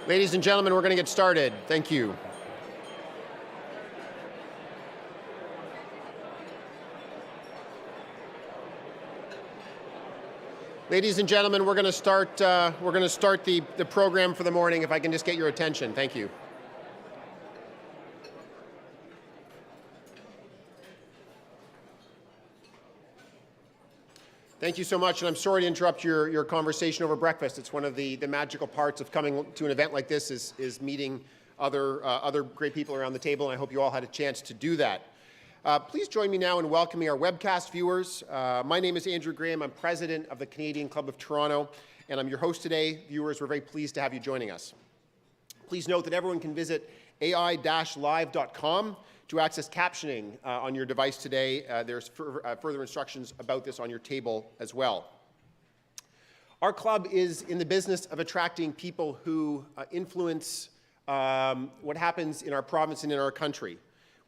Ladies and gentlemen, we're going to get started. Thank you. Ladies and gentlemen, we're going to start the program for the morning. If I can just get your attention. Thank you. Thank you so much, and I'm sorry to interrupt your conversation over breakfast. It's one of the magical parts of coming to an event like this is meeting other great people around the table, and I hope you all had a chance to do that. Please join me now in welcoming our webcast viewers. My name is Andrew Graham. I'm president of the Canadian Club of Toronto, and I'm your host today. Viewers, we're very pleased to have you joining us. Please note that everyone can visit ai-live.com to access captioning on your device today. There's further instructions about this on your table as well. Our club is in the business of attracting people who influence what happens in our province and in our country.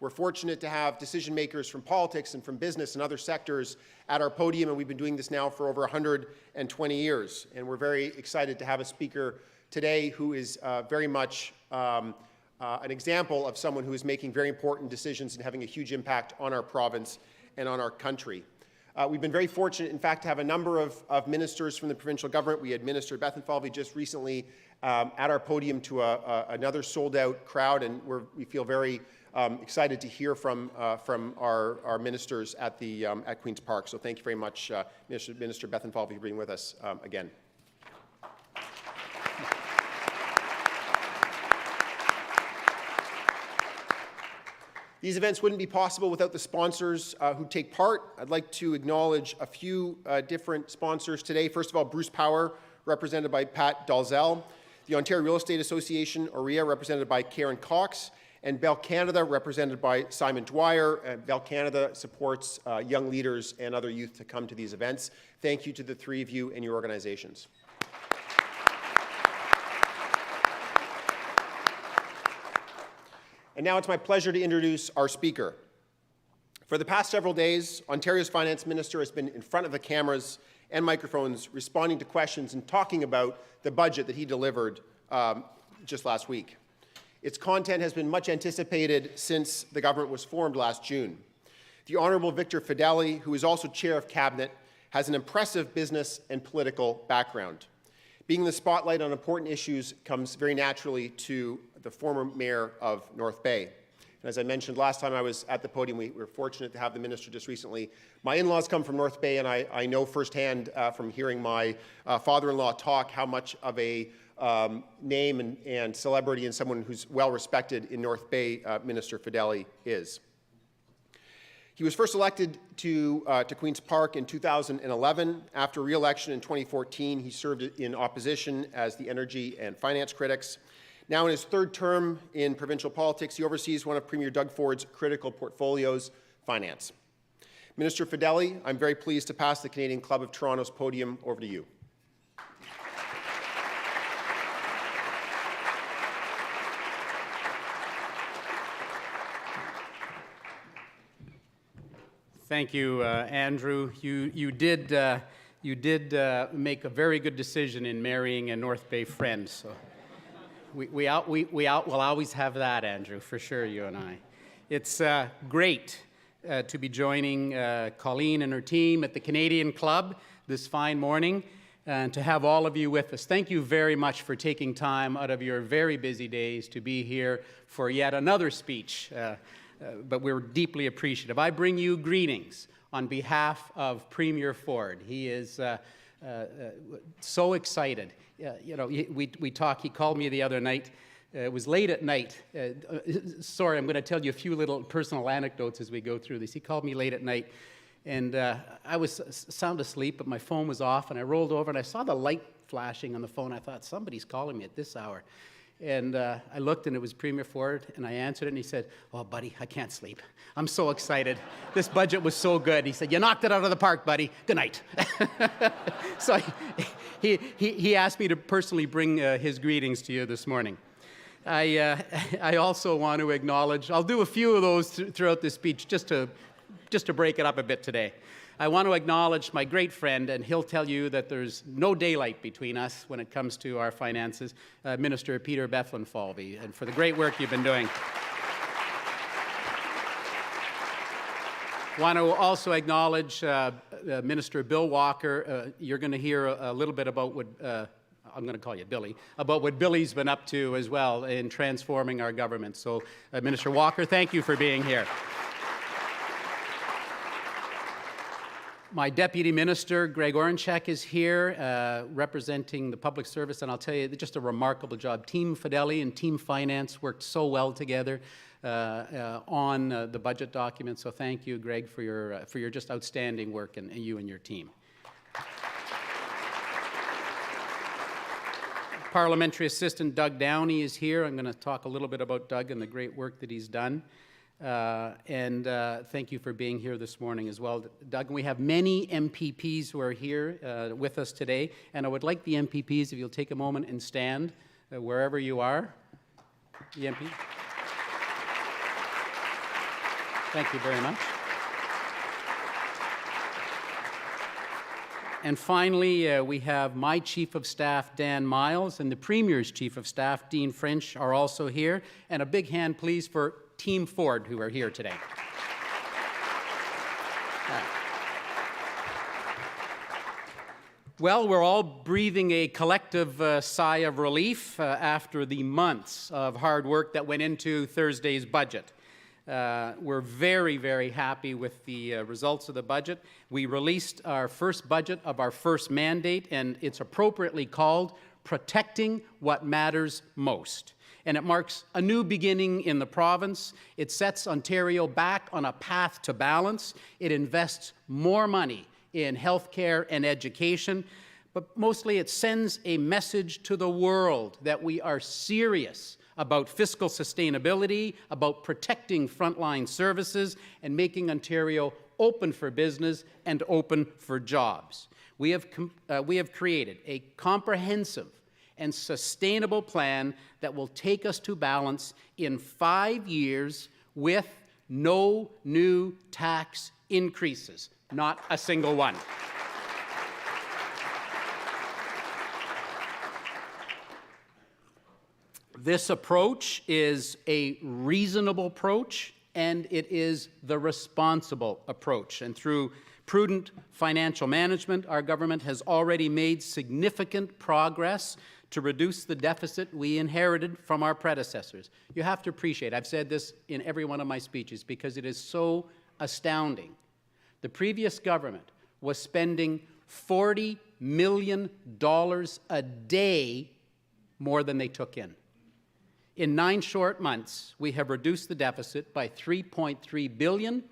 We're fortunate to have decision makers from politics and from business and other sectors at our podium, and we've been doing this now for over 120 years. And we're very excited to have a speaker today who is very much an example of someone who is making very important decisions and having a huge impact on our province and on our country. We've been very fortunate, in fact, to have a number of ministers from the provincial government. We had Minister Bethlenfalvy just recently at our podium to another sold-out crowd, and we feel very excited to hear from our ministers at Queen's Park. So thank you very much, Minister Bethlenfalvy, for being with us again. These events wouldn't be possible without the sponsors who take part. I'd like to acknowledge a few different sponsors today. First of all, Bruce Power, represented by Pat Dalzell. The Ontario Real Estate Association, OREA, represented by Karen Cox. And Bell Canada, represented by Simon Dwyer. Bell Canada supports young leaders and other youth to come to these events. Thank you to the three of you and your organizations. And now it's my pleasure to introduce our speaker. For the past several days, Ontario's Finance Minister has been in front of the cameras and microphones responding to questions and talking about the budget that he delivered just last week. Its content has been much anticipated since the government was formed last June. The Honourable Victor Fedeli, who is also Chair of Cabinet, has an impressive business and political background. Being in the spotlight on important issues comes very naturally to the former mayor of North Bay. And as I mentioned last time I was at the podium, we were fortunate to have the minister just recently. My in-laws come from North Bay, and I know firsthand from hearing my father-in-law talk how much of a name and celebrity and someone who's well-respected in North Bay Minister Fedeli is. He was first elected to Queen's Park in 2011. After re-election in 2014, he served in opposition as the Energy and Finance Critics. Now in his third term in provincial politics, he oversees one of Premier Doug Ford's critical portfolios, finance. Minister Fedeli, I'm very pleased to pass the Canadian Club of Toronto's podium over to you. Thank you, Andrew. You did make a very good decision in marrying a North Bay friend. So we will always have that, Andrew, for sure, you and I. It's great to be joining Colleen and her team at the Canadian Club this fine morning and to have all of you with us. Thank you very much for taking time out of your very busy days to be here for yet another speech. But we're deeply appreciative. I bring you greetings on behalf of Premier Ford. He is so excited. You know, we talk. He called me the other night. It was late at night. Sorry, I'm going to tell you a few little personal anecdotes as we go through this. He called me late at night, and I was sound asleep, but my phone was off, and I rolled over, and I saw the light flashing on the phone. I thought, somebody's calling me at this hour. And I looked, and it was Premier Ford, and I answered it, and he said, "Oh, buddy, I can't sleep. I'm so excited. This budget was so good." He said, "You knocked it out of the park, buddy. Good night." So he asked me to personally bring his greetings to you this morning. I also want to acknowledge, I'll do a few of those throughout this speech just to just to break it up a bit today. I want to acknowledge my great friend, and he'll tell you that there's no daylight between us when it comes to our finances, Minister Peter Bethlenfalvy, and for the great work you've been doing. Want to also acknowledge Minister Bill Walker. You're going to hear a little bit about what, I'm going to call you Billy, about what Billy's been up to as well in transforming our government. So, Minister Walker, thank you for being here. My Deputy Minister, Greg Orenchek, is here representing the public service, and I'll tell you, just a remarkable job. Team Fedeli and Team Finance worked so well together on the budget document, so thank you, Greg, for your just outstanding work, and you and your team. Parliamentary Assistant Doug Downey is here. I'm going to talk a little bit about Doug and the great work that he's done. Thank you for being here this morning as well. Doug, we have many MPPs who are here with us today, and I would like the MPPs, if you'll take a moment and stand wherever you are. The MP. Thank you very much. And finally, we have my Chief of Staff, Dan Miles, and the Premier's Chief of Staff, Dean French, are also here. And a big hand, please, for Team Ford, who are here today. Well, we're all breathing a collective sigh of relief after the months of hard work that went into Thursday's budget. We're very, very happy with the results of the budget. We released our first budget of our first mandate, and it's appropriately called Protecting What Matters Most. And it marks a new beginning in the province. It sets Ontario back on a path to balance. It invests more money in healthcare and education, but mostly it sends a message to the world that we are serious about fiscal sustainability, about protecting frontline services, and making Ontario open for business and open for jobs. We have created a comprehensive and sustainable plan that will take us to balance in 5 years with no new tax increases, not a single one. This approach is a reasonable approach, and it is the responsible approach. And through prudent financial management, our government has already made significant progress to reduce the deficit we inherited from our predecessors. You have to appreciate, I've said this in every one of my speeches because it is so astounding. The previous government was spending $40 million a day more than they took in. In 9 short months, we have reduced the deficit by $3.3 billion,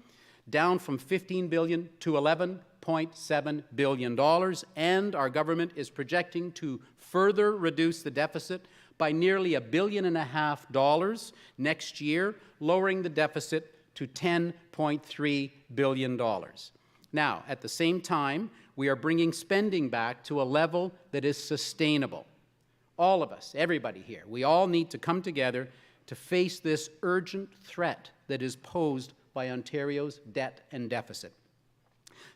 down from $15 billion to $11.7 billion, and our government is projecting to further reduce the deficit by nearly $1.5 billion next year, lowering the deficit to $10.3 billion. Now, at the same time, we are bringing spending back to a level that is sustainable. All of us, everybody here, we all need to come together to face this urgent threat that is posed by Ontario's debt and deficit.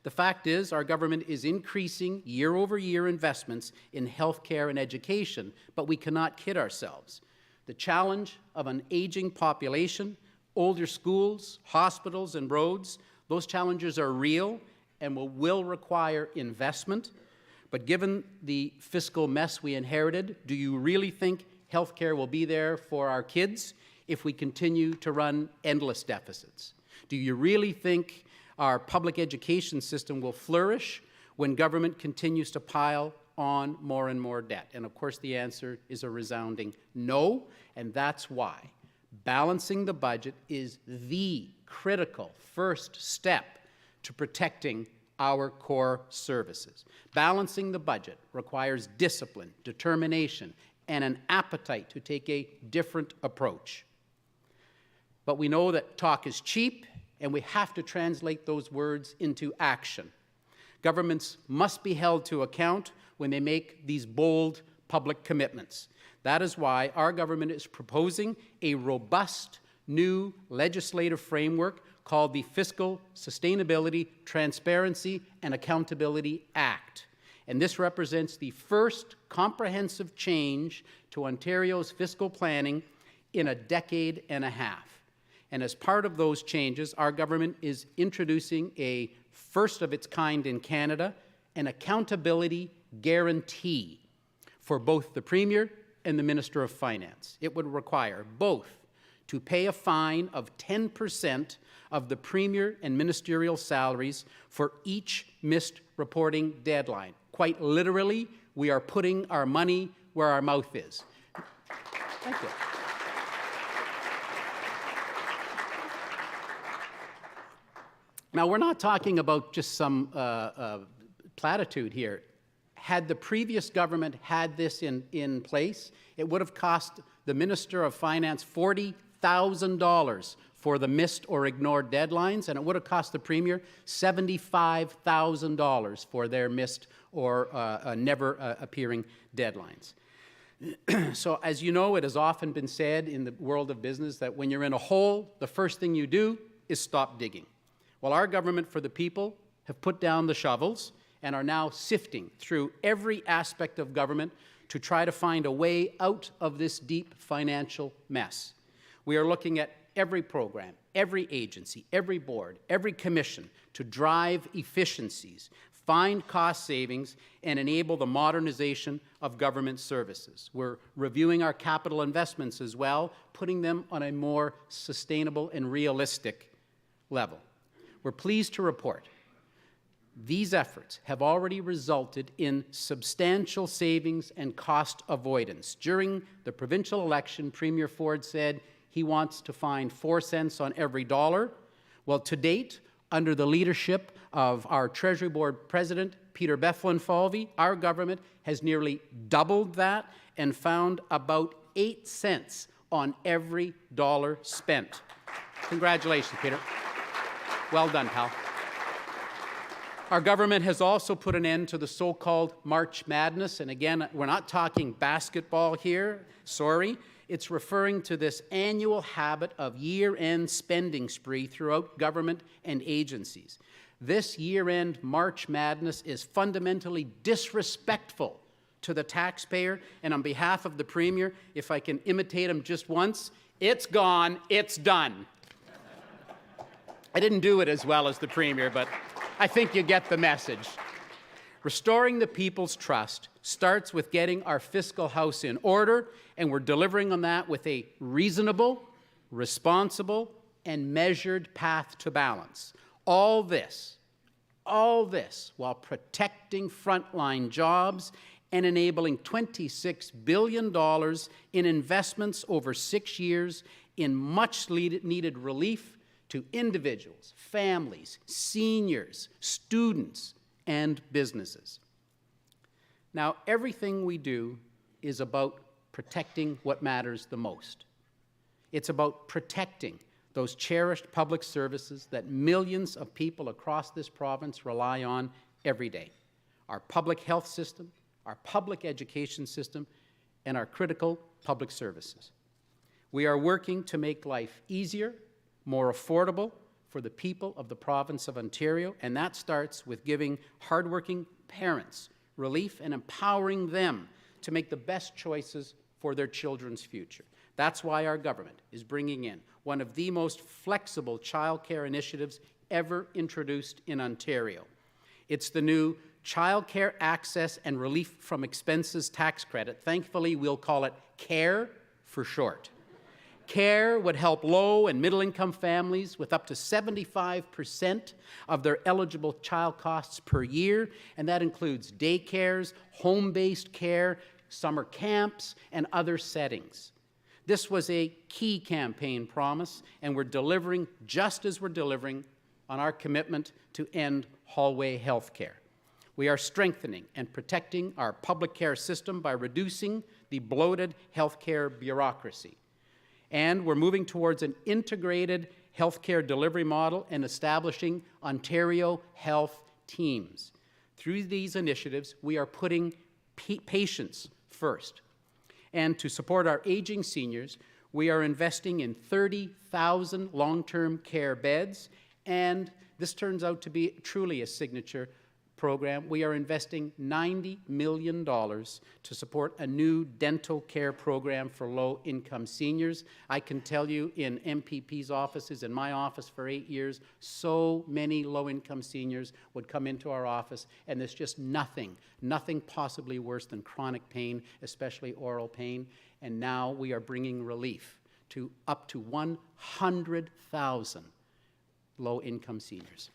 The fact is, our government is increasing year-over-year investments in healthcare and education, but we cannot kid ourselves. The challenge of an aging population, older schools, hospitals, and roads, those challenges are real and will require investment. But given the fiscal mess we inherited, do you really think healthcare will be there for our kids if we continue to run endless deficits? Do you really think our public education system will flourish when government continues to pile on more and more debt? And of course, the answer is a resounding no, and that's why balancing the budget is the critical first step to protecting our core services. Balancing the budget requires discipline, determination, and an appetite to take a different approach. But we know that talk is cheap, and we have to translate those words into action. Governments must be held to account when they make these bold public commitments. That is why our government is proposing a robust new legislative framework called the Fiscal Sustainability, Transparency, and Accountability Act. And this represents the first comprehensive change to Ontario's fiscal planning in a decade and a half. And as part of those changes, our government is introducing a first of its kind in Canada, an accountability guarantee for both the Premier and the Minister of Finance. It would require both to pay a fine of 10% of the Premier and ministerial salaries for each missed reporting deadline. Quite literally, we are putting our money where our mouth is. Thank you. Now, we're not talking about just some platitude here. Had the previous government had this in place, it would have cost the Minister of Finance $40,000 for the missed or ignored deadlines, and it would have cost the Premier $75,000 for their missed or never appearing deadlines. So, as you know, it has often been said in the world of business that when you're in a hole, the first thing you do is stop digging. Well, our government for the people have put down the shovels and are now sifting through every aspect of government to try to find a way out of this deep financial mess. We are looking at every program, every agency, every board, every commission to drive efficiencies, find cost savings, and enable the modernization of government services. We're reviewing our capital investments as well, putting them on a more sustainable and realistic level. We're pleased to report these efforts have already resulted in substantial savings and cost avoidance. During the provincial election, Premier Ford said he wants to find 4 cents on every dollar. Well, to date, under the leadership of our Treasury Board President, Peter Bethlen-Falvey, our government has nearly doubled that and found about 8 cents on every dollar spent. Congratulations, Peter. Well done, pal. Our government has also put an end to the so-called March Madness, and again, we're not talking basketball here, sorry. It's referring to this annual habit of year-end spending spree throughout government and agencies. This year-end March Madness is fundamentally disrespectful to the taxpayer, and on behalf of the Premier, if I can imitate him just once, it's gone, it's done. I didn't do it as well as the Premier, but I think you get the message. Restoring the people's trust starts with getting our fiscal house in order, and we're delivering on that with a reasonable, responsible, and measured path to balance. All this while protecting frontline jobs and enabling $26 billion in investments over 6 years in much-needed relief to individuals, families, seniors, students, and businesses. Now, everything we do is about protecting what matters the most. It's about protecting those cherished public services that millions of people across this province rely on every day. Our public health system, our public education system, and our critical public services. We are working to make life easier, more affordable for the people of the province of Ontario, and that starts with giving hardworking parents relief and empowering them to make the best choices for their children's future. That's why our government is bringing in one of the most flexible childcare initiatives ever introduced in Ontario. It's the new Childcare Access and Relief from Expenses Tax Credit. Thankfully, we'll call it CARE for short. CARE would help low- and middle-income families with up to 75% of their eligible child costs per year, and that includes daycares, home-based care, summer camps, and other settings. This was a key campaign promise, and we're delivering just as we're delivering on our commitment to end hallway health care. We are strengthening and protecting our public care system by reducing the bloated health care bureaucracy. And we're moving towards an integrated healthcare delivery model and establishing Ontario Health Teams. Through these initiatives, we are putting patients first. And to support our aging seniors, We are investing in 30,000 long-term care beds, and this turns out to be truly a signature program. We are investing $90 million to support a new dental care program for low-income seniors. I can tell you in MPP's offices, in my office for 8 years, so many low-income seniors would come into our office, and there's just nothing possibly worse than chronic pain, especially oral pain. And now we are bringing relief to up to 100,000 low-income seniors.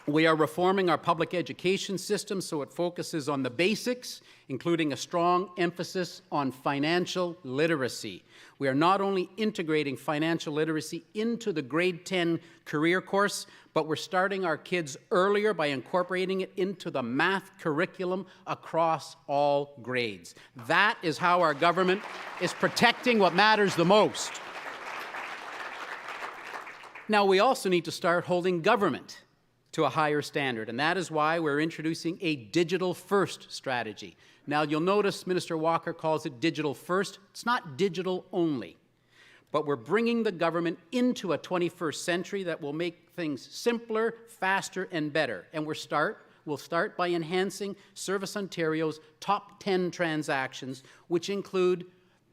We are reforming our public education system so it focuses on the basics, including a strong emphasis on financial literacy. We are not only integrating financial literacy into the grade 10 career course, but we're starting our kids earlier by incorporating it into the math curriculum across all grades. That is how our government is protecting what matters the most. Now, we also need to start holding government to a higher standard, and that is why we're introducing a digital-first strategy. Now, you'll notice Minister Walker calls it digital-first. It's not digital only, but we're bringing the government into a 21st century that will make things simpler, faster, and better. And we'll start by enhancing Service Ontario's top 10 transactions, which include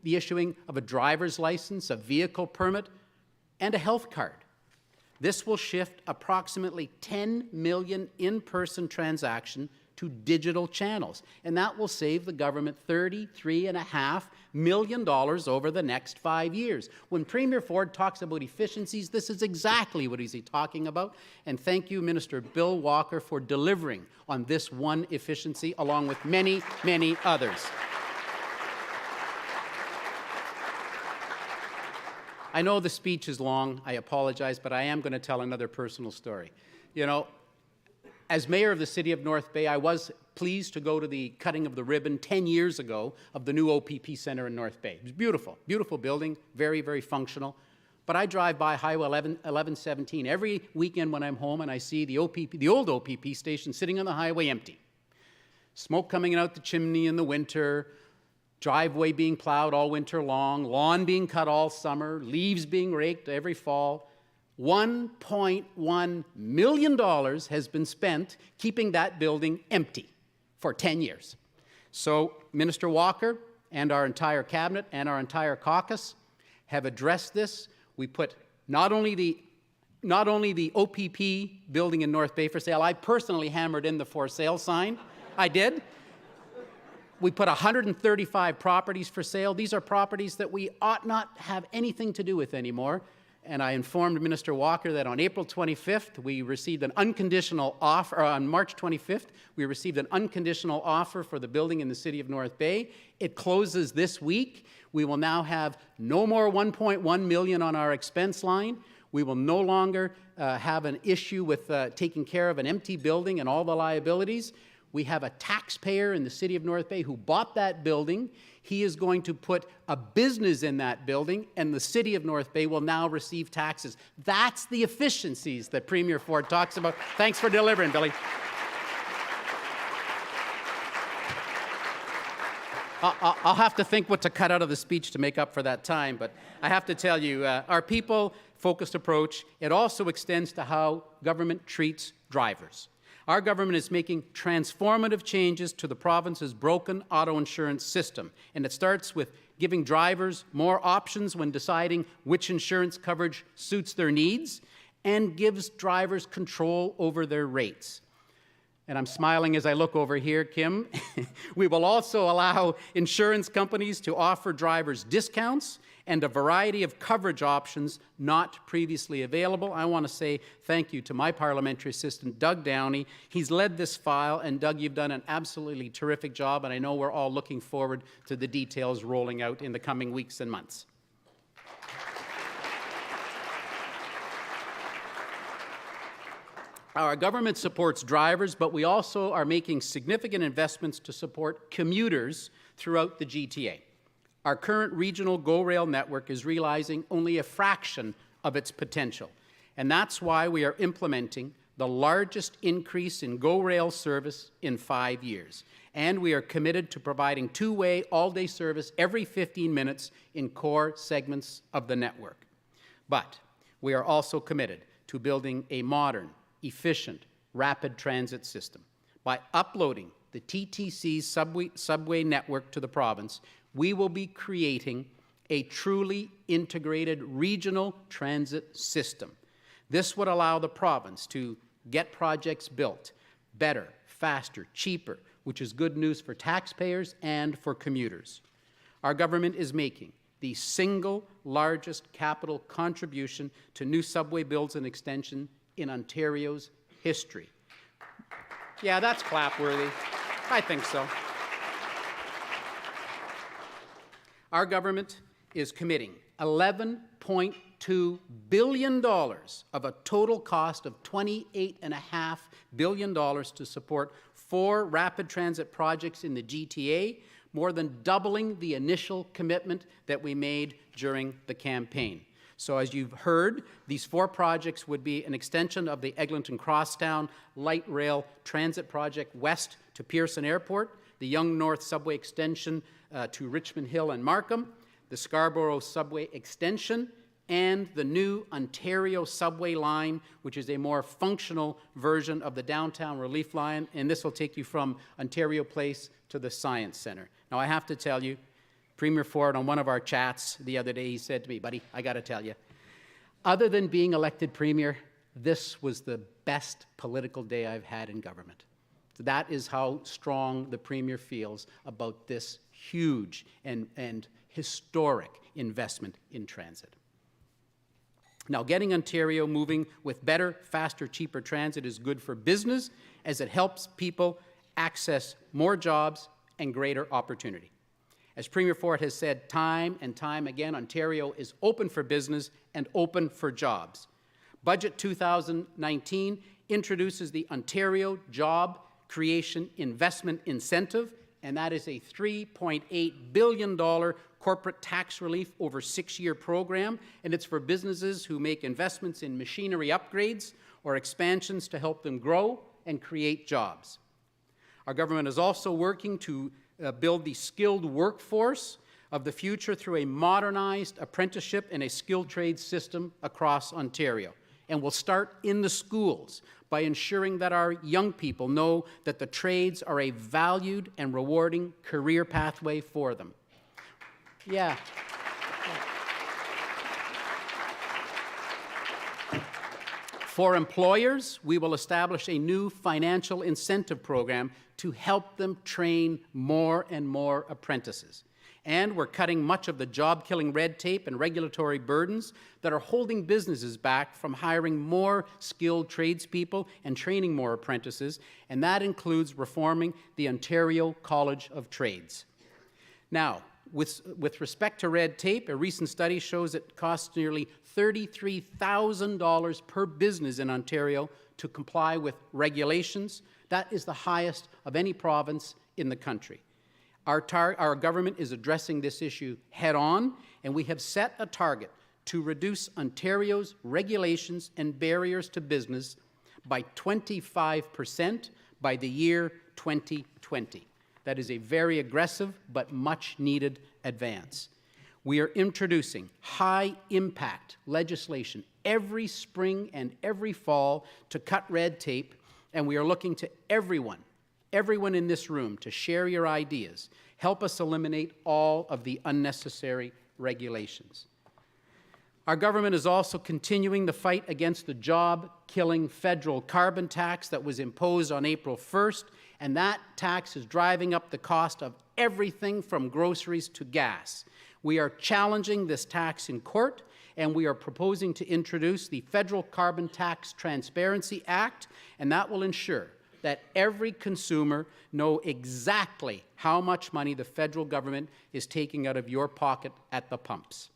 the issuing of a driver's license, a vehicle permit, and a health card. This will shift approximately 10 million in-person transactions to digital channels, and that will save the government $33.5 million over the next 5 years. When Premier Ford talks about efficiencies, this is exactly what he's talking about, and thank you, Minister Bill Walker, for delivering on this one efficiency, along with many, many others. I know the speech is long, I apologize, but I am going to tell another personal story. You know, as mayor of the city of North Bay, I was pleased to go to the cutting of the ribbon 10 years ago of the new OPP Centre in North Bay. It was beautiful, beautiful building, very, very functional. But I drive by Highway 1117 every weekend when I'm home, and I see the old OPP station sitting on the highway empty. Smoke coming out the chimney in the winter, driveway being plowed all winter long, lawn being cut all summer, leaves being raked every fall. $1.1 million has been spent keeping that building empty for 10 years. So Minister Walker and our entire cabinet and our entire caucus have addressed this. We put not only the OPP building in North Bay for sale, I personally hammered in the for sale sign. I did. We put 135 properties for sale. These are properties that we ought not have anything to do with anymore. And I informed Minister Walker that on April 25th, we received an unconditional offer, or on March 25th, we received an unconditional offer for the building in the city of North Bay. It closes this week. We will now have no more $1.1 million on our expense line. We will no longer have an issue with taking care of an empty building and all the liabilities. We have a taxpayer in the city of North Bay who bought that building. He is going to put a business in that building, and the city of North Bay will now receive taxes. That's the efficiencies that Premier Ford talks about. Thanks for delivering, Billy. I'll have to think what to cut out of the speech to make up for that time, but I have to tell you, our people-focused approach, it also extends to how government treats drivers. Our government is making transformative changes to the province's broken auto insurance system, and it starts with giving drivers more options when deciding which insurance coverage suits their needs, and gives drivers control over their rates. And I'm smiling as I look over here, Kim. We will also allow insurance companies to offer drivers discounts and a variety of coverage options not previously available. I want to say thank you to my parliamentary assistant, Doug Downey. He's led this file, and Doug, you've done an absolutely terrific job, and I know we're all looking forward to the details rolling out in the coming weeks and months. Our government supports drivers, but we also are making significant investments to support commuters throughout the GTA. Our current regional GO Rail network is realizing only a fraction of its potential, and that's why we are implementing the largest increase in GO Rail service in 5 years. And we are committed to providing two-way, all-day service every 15 minutes in core segments of the network. But we are also committed to building a modern, efficient, rapid transit system. By uploading the TTC's subway network to the province, we will be creating a truly integrated regional transit system. This would allow the province to get projects built better, faster, cheaper, which is good news for taxpayers and for commuters. Our government is making the single largest capital contribution to new subway builds and extension in Ontario's history. Yeah, that's clap-worthy. I think so. Our government is committing $11.2 billion of a total cost of $28.5 billion to support 4 rapid transit projects in the GTA, more than doubling the initial commitment that we made during the campaign. So as you've heard, these 4 projects would be an extension of the Eglinton Crosstown Light Rail Transit Project west to Pearson Airport, the Yonge North Subway extension to Richmond Hill and Markham, the Scarborough Subway extension, and the new Ontario Subway line, which is a more functional version of the downtown relief line, and this will take you from Ontario Place to the Science Centre. Now, I have to tell you, Premier Ford, on one of our chats the other day, he said to me, buddy, I got to tell you, other than being elected Premier, this was the best political day I've had in government. That is how strong the Premier feels about this huge and historic investment in transit. Now, getting Ontario moving with better, faster, cheaper transit is good for business as it helps people access more jobs and greater opportunity. As Premier Ford has said time and time again, Ontario is open for business and open for jobs. Budget 2019 introduces the Ontario Job Creation Investment Incentive, and that is a $3.8 billion corporate tax relief over 6-year program, and it's for businesses who make investments in machinery upgrades or expansions to help them grow and create jobs. Our government is also working to build the skilled workforce of the future through a modernized apprenticeship and a skilled trade system across Ontario. And we'll start in the schools by ensuring that our young people know that the trades are a valued and rewarding career pathway for them. Yeah. For employers, we will establish a new financial incentive program to help them train more and more apprentices. And we're cutting much of the job-killing red tape and regulatory burdens that are holding businesses back from hiring more skilled tradespeople and training more apprentices, and that includes reforming the Ontario College of Trades. Now, with respect to red tape, a recent study shows it costs nearly $33,000 per business in Ontario to comply with regulations. That is the highest of any province in the country. Our government is addressing this issue head-on, and we have set a target to reduce Ontario's regulations and barriers to business by 25% by the year 2020. That is a very aggressive but much-needed advance. We are introducing high-impact legislation every spring and every fall to cut red tape, and we are looking to everyone in this room to share your ideas. Help us eliminate all of the unnecessary regulations. Our government is also continuing the fight against the job-killing federal carbon tax that was imposed on April 1st, and that tax is driving up the cost of everything from groceries to gas. We are challenging this tax in court, and we are proposing to introduce the Federal Carbon Tax Transparency Act, and that will ensure that every consumer know exactly how much money the federal government is taking out of your pocket at the pumps.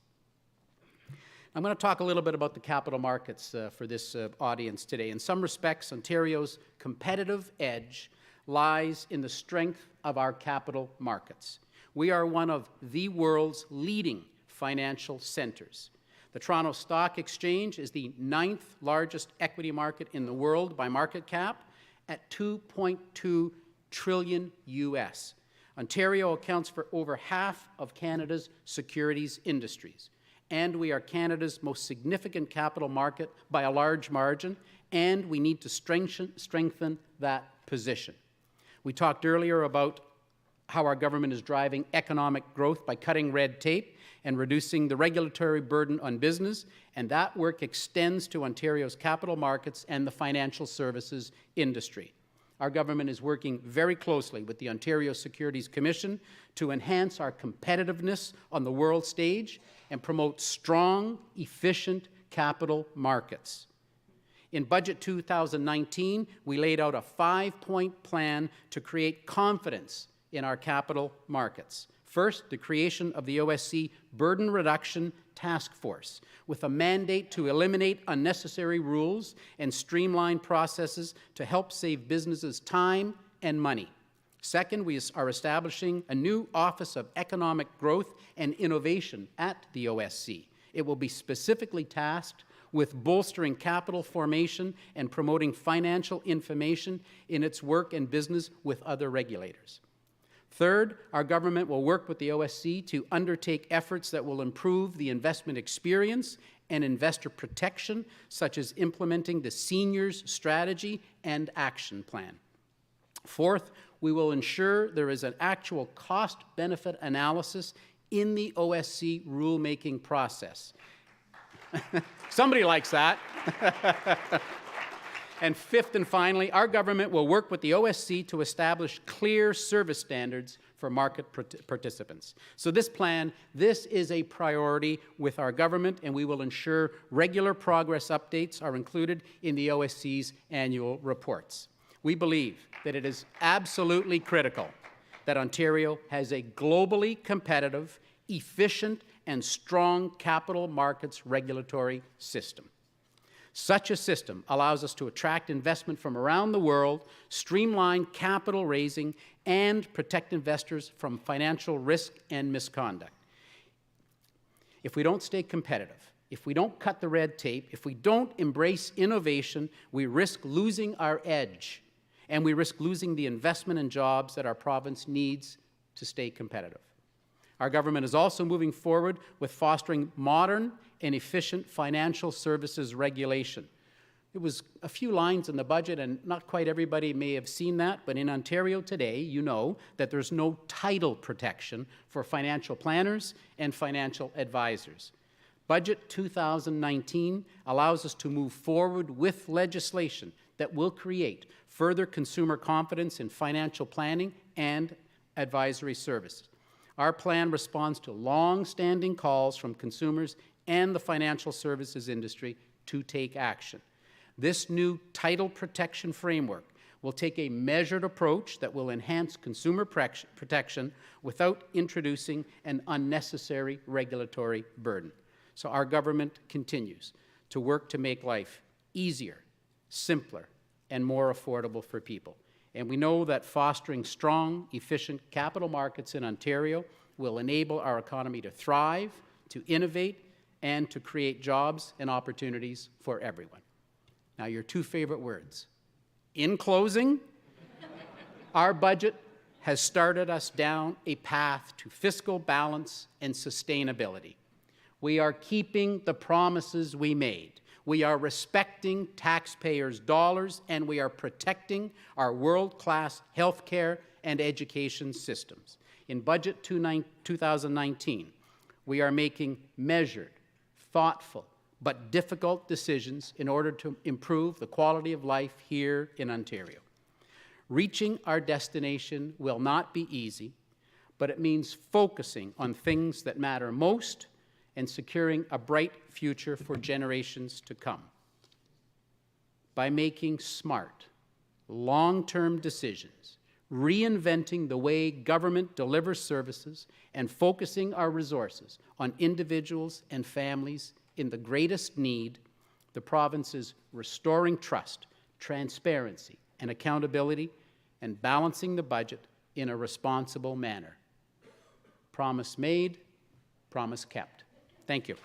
I'm going to talk a little bit about the capital markets for this audience today. In some respects, Ontario's competitive edge lies in the strength of our capital markets. We are one of the world's leading financial centers. The Toronto Stock Exchange is the 9th largest equity market in the world by market cap at $2.2 trillion US. Ontario accounts for over half of Canada's securities industries, and we are Canada's most significant capital market by a large margin, and we need to strengthen that position. We talked earlier about how our government is driving economic growth by cutting red tape and reducing the regulatory burden on business, and that work extends to Ontario's capital markets and the financial services industry. Our government is working very closely with the Ontario Securities Commission to enhance our competitiveness on the world stage and promote strong, efficient capital markets. In Budget 2019, we laid out a 5-point plan to create confidence in our capital markets. First, the creation of the OSC Burden Reduction Task Force, with a mandate to eliminate unnecessary rules and streamline processes to help save businesses time and money. Second, we are establishing a new Office of Economic Growth and Innovation at the OSC. It will be specifically tasked with bolstering capital formation and promoting financial information in its work and business with other regulators. Third, our government will work with the OSC to undertake efforts that will improve the investment experience and investor protection, such as implementing the Seniors Strategy and Action Plan. Fourth, we will ensure there is an actual cost-benefit analysis in the OSC rulemaking process. Somebody likes that. And fifth and finally, our government will work with the OSC to establish clear service standards for market participants. So this plan, this is a priority with our government, and we will ensure regular progress updates are included in the OSC's annual reports. We believe that it is absolutely critical that Ontario has a globally competitive, efficient, and strong capital markets regulatory system. Such a system allows us to attract investment from around the world, streamline capital raising, and protect investors from financial risk and misconduct. If we don't stay competitive, if we don't cut the red tape, if we don't embrace innovation, we risk losing our edge, and we risk losing the investment and jobs that our province needs to stay competitive. Our government is also moving forward with fostering modern and efficient financial services regulation. It was a few lines in the budget, and not quite everybody may have seen that, but in Ontario today, you know that there's no title protection for financial planners and financial advisors. Budget 2019 allows us to move forward with legislation that will create further consumer confidence in financial planning and advisory services. Our plan responds to long-standing calls from consumers and the financial services industry to take action. This new title protection framework will take a measured approach that will enhance consumer protection without introducing an unnecessary regulatory burden. So our government continues to work to make life easier, simpler, and more affordable for people. And we know that fostering strong, efficient capital markets in Ontario will enable our economy to thrive, to innovate, and to create jobs and opportunities for everyone. Now, your two favorite words. In closing, our budget has started us down a path to fiscal balance and sustainability. We are keeping the promises we made. We are respecting taxpayers' dollars, and we are protecting our world-class healthcare and education systems. In Budget 2019, we are making measured, thoughtful, but difficult decisions in order to improve the quality of life here in Ontario. Reaching our destination will not be easy, but it means focusing on things that matter most and securing a bright future for generations to come. By making smart, long-term decisions, reinventing the way government delivers services, and focusing our resources on individuals and families in the greatest need, the province is restoring trust, transparency, and accountability, and balancing the budget in a responsible manner. Promise made, promise kept. Thank you.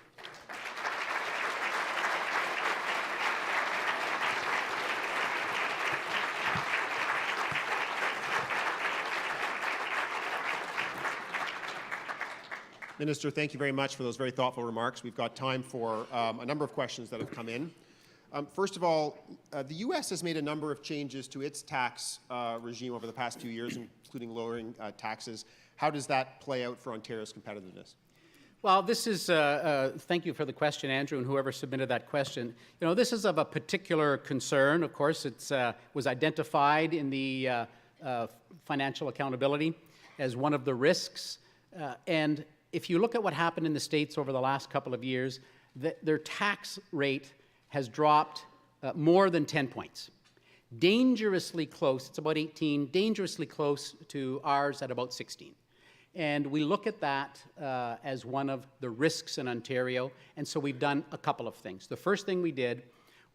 Minister, thank you very much for those very thoughtful remarks. We've got time for a number of questions that have come in. First of all, the U.S. has made a number of changes to its tax regime over the past few years, including lowering taxes. How does that play out for Ontario's competitiveness? Well, this is, thank you for the question, Andrew, and whoever submitted that question. You know, this is of a particular concern. Of course, it was identified in the financial accountability as one of the risks. And if you look at what happened in the States over the last couple of years, their tax rate has dropped more than 10 points. Dangerously close, it's about 18, dangerously close to ours at about 16. And we look at that as one of the risks in Ontario, and so we've done a couple of things. The first thing we did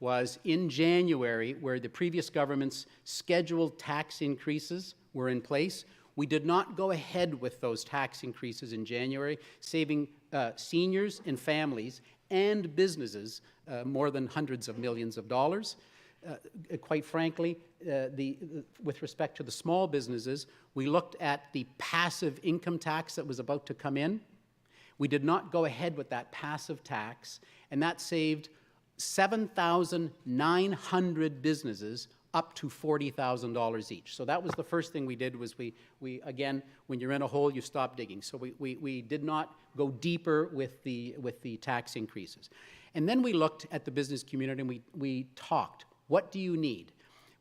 was in January, where the previous government's scheduled tax increases were in place, we did not go ahead with those tax increases in January, saving seniors and families and businesses more than hundreds of millions of dollars. Quite frankly, with respect to the small businesses, we looked at the passive income tax that was about to come in. We did not go ahead with that passive tax, and that saved 7,900 businesses up to $40,000 each. So that was the first thing we did, was we again, when you're in a hole, you stop digging. So we did not go deeper with the tax increases. And then we looked at the business community and we talked. What do you need?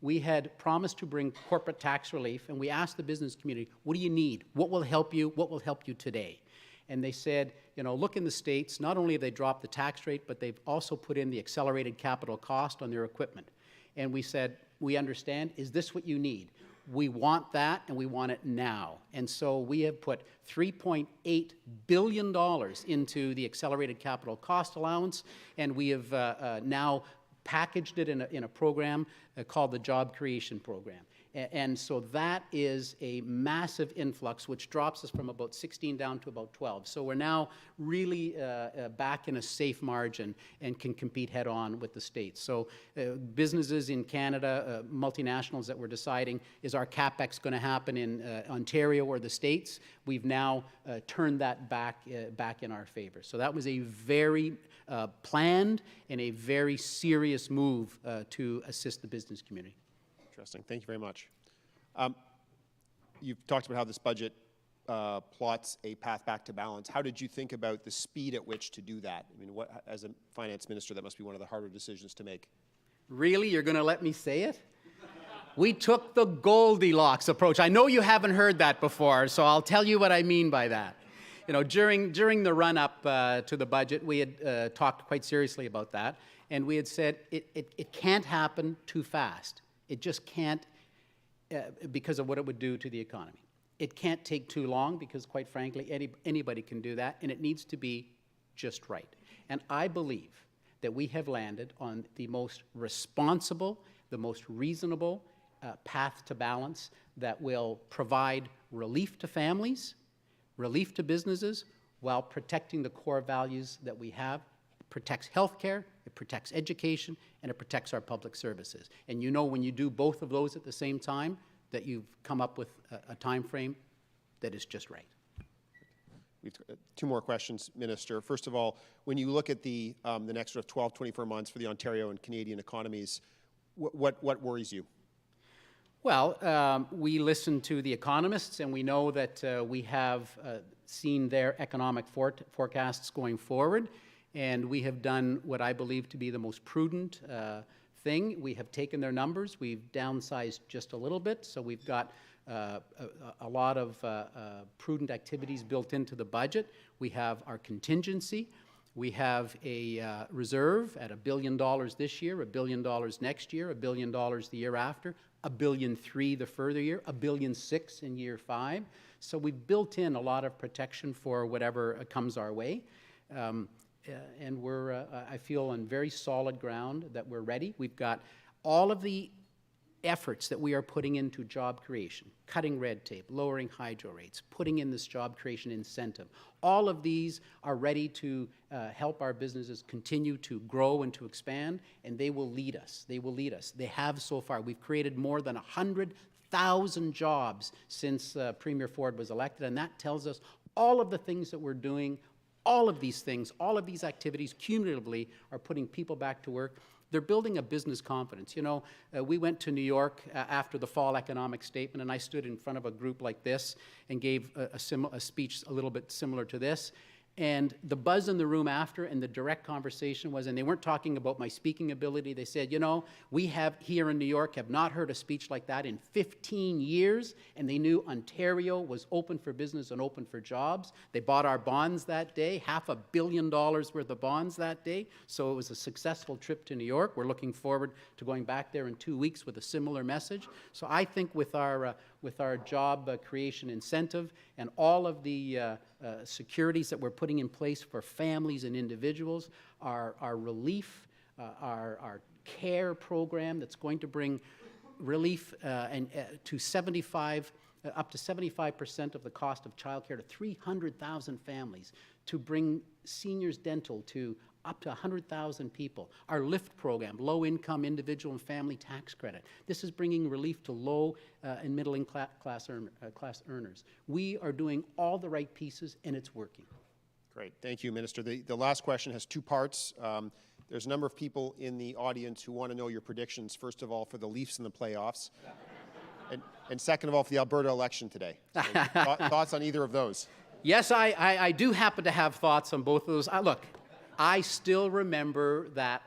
We had promised to bring corporate tax relief, and we asked the business community, what do you need? What will help you? What will help you today? And they said, you know, look in the States, not only have they dropped the tax rate, but they've also put in the accelerated capital cost on their equipment. And we said, we understand, is this what you need? We want that, and we want it now. And so we have put $3.8 billion into the accelerated capital cost allowance, and we have now packaged it in a program called the Job Creation Program. And so that is a massive influx, which drops us from about 16 down to about 12. So we're now really back in a safe margin and can compete head-on with the States. So businesses in Canada, multinationals that we're deciding, is our CapEx going to happen in Ontario or the States? We've now turned that back in our favor. So that was a very planned and a very serious move to assist the business community. Interesting. Thank you very much. You've talked about how this budget plots a path back to balance. How did you think about the speed at which to do that? I mean, as a finance minister, that must be one of the harder decisions to make. Really? You're going to let me say it? We took the Goldilocks approach. I know you haven't heard that before, so I'll tell you what I mean by that. You know, during the run-up to the budget, we had talked quite seriously about that, and we had said it can't happen too fast. It just can't, because of what it would do to the economy. It can't take too long because, quite frankly, anybody can do that, and it needs to be just right. And I believe that we have landed on the most responsible, the most reasonable path to balance that will provide relief to families, relief to businesses, while protecting the core values that we have. It protects healthcare, it protects education, and it protects our public services. And you know, when you do both of those at the same time, that you've come up with a time frame that is just right. We've two more questions, Minister. First of all, when you look at the next sort of 12, 24 months for the Ontario and Canadian economies, what worries you? Well, we listen to the economists, and we know that we have seen their economic forecasts going forward, and we have done what I believe to be the most prudent thing. We have taken their numbers. We've downsized just a little bit, so we've got a lot of prudent activities built into the budget. We have our contingency. We have a reserve at $1 billion this year, $1 billion next year, $1 billion the year after, $1.3 billion the further year, $1.6 billion in year 5. So we've built in a lot of protection for whatever comes our way. And we're, I feel, on very solid ground that we're ready. We've got all of the efforts that we are putting into job creation, cutting red tape, lowering hydro rates, putting in this job creation incentive. All of these are ready to help our businesses continue to grow and to expand, and they will lead us. They will lead us. They have so far. We've created more than 100,000 jobs since Premier Ford was elected, and that tells us all of the things that we're doing, all of these things, all of these activities cumulatively are putting people back to work. They're building a business confidence. You know, we went to New York after the fall economic statement, and I stood in front of a group like this and gave a speech a little bit similar to this. And the buzz in the room after and the direct conversation was, and they weren't talking about my speaking ability, they said, you know, we have here in New York have not heard a speech like that in 15 years, and they knew Ontario was open for business and open for jobs. They bought our bonds that day, $500 million worth of bonds that day, so it was a successful trip to New York. We're looking forward to going back there in 2 weeks with a similar message. So I think with our job creation incentive and all of the securities that we're putting in place for families and individuals, our relief, our care program that's going to bring relief to 75, up to 75% of the cost of childcare to 300,000 families, to bring seniors dental to up to 100,000 people. Our LIFT program, low-income individual and family tax credit. This is bringing relief to low and middle-class earners. We are doing all the right pieces, and it's working. Great. Thank you, Minister. The last question has two parts. There's a number of people in the audience who want to know your predictions, first of all, for the Leafs in the playoffs, and second of all, for the Alberta election today. So thoughts on either of those? Yes, I do happen to have thoughts on both of those. Look, I still remember that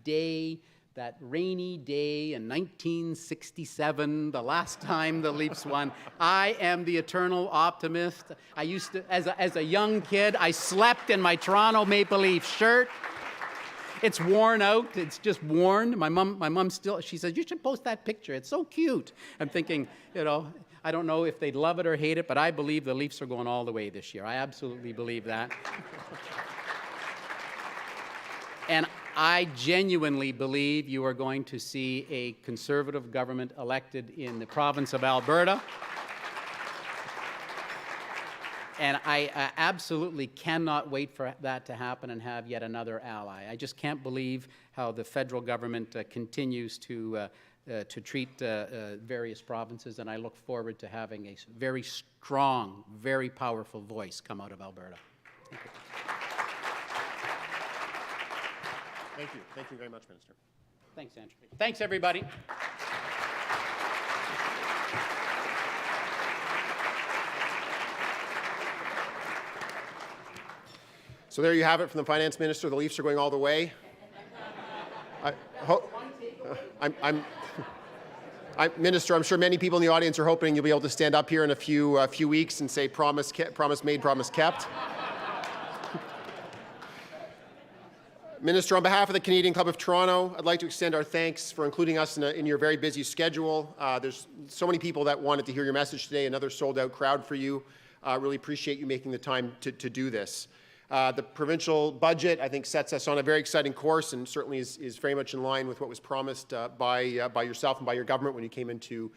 day, that rainy day in 1967, the last time the Leafs won. I am the eternal optimist. I used to, as a young kid, I slept in my Toronto Maple Leaf shirt. It's worn out. It's just worn. My mom still, she says, you should post that picture. It's so cute. I'm thinking, you know, I don't know if they'd love it or hate it, but I believe the Leafs are going all the way this year. I absolutely believe that. And I genuinely believe you are going to see a Conservative government elected in the province of Alberta. And I absolutely cannot wait for that to happen and have yet another ally. I just can't believe how the federal government continues to treat various provinces, and I look forward to having a very strong, very powerful voice come out of Alberta. Thank you. Thank you. Thank you very much, Minister. Thanks, Andrew. Thanks, everybody. So there you have it from the Finance Minister. The Leafs are going all the way. Minister, I'm sure many people in the audience are hoping you'll be able to stand up here in a few weeks and say, promise made, promise kept. Minister, on behalf of the Canadian Club of Toronto, I'd like to extend our thanks for including us in your very busy schedule. There's so many people that wanted to hear your message today, another sold-out crowd for you. Really appreciate you making the time to do this. The provincial budget, I think, sets us on a very exciting course and certainly is very much in line with what was promised by yourself and by your government when you came into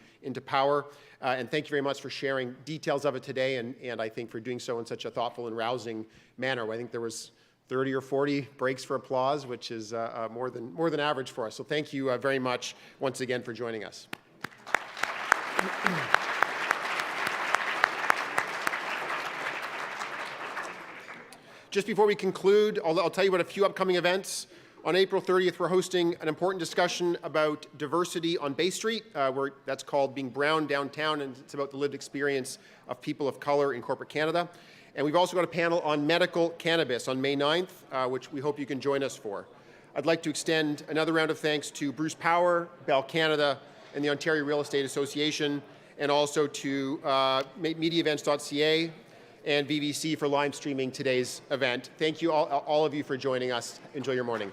power. And thank you very much for sharing details of it today and I think for doing so in such a thoughtful and rousing manner. I think there was 30 or 40 breaks for applause, which is more than average for us. So thank you very much once again for joining us. Just before we conclude, I'll tell you about a few upcoming events. On April 30th, we're hosting an important discussion about diversity on Bay Street, where that's called Being Brown Downtown, and it's about the lived experience of people of color in corporate Canada. And we've also got a panel on medical cannabis on May 9th, which we hope you can join us for. I'd like to extend another round of thanks to Bruce Power, Bell Canada, and the Ontario Real Estate Association, and also to MediaEvents.ca and VVC for live streaming today's event. Thank you all of you for joining us. Enjoy your morning.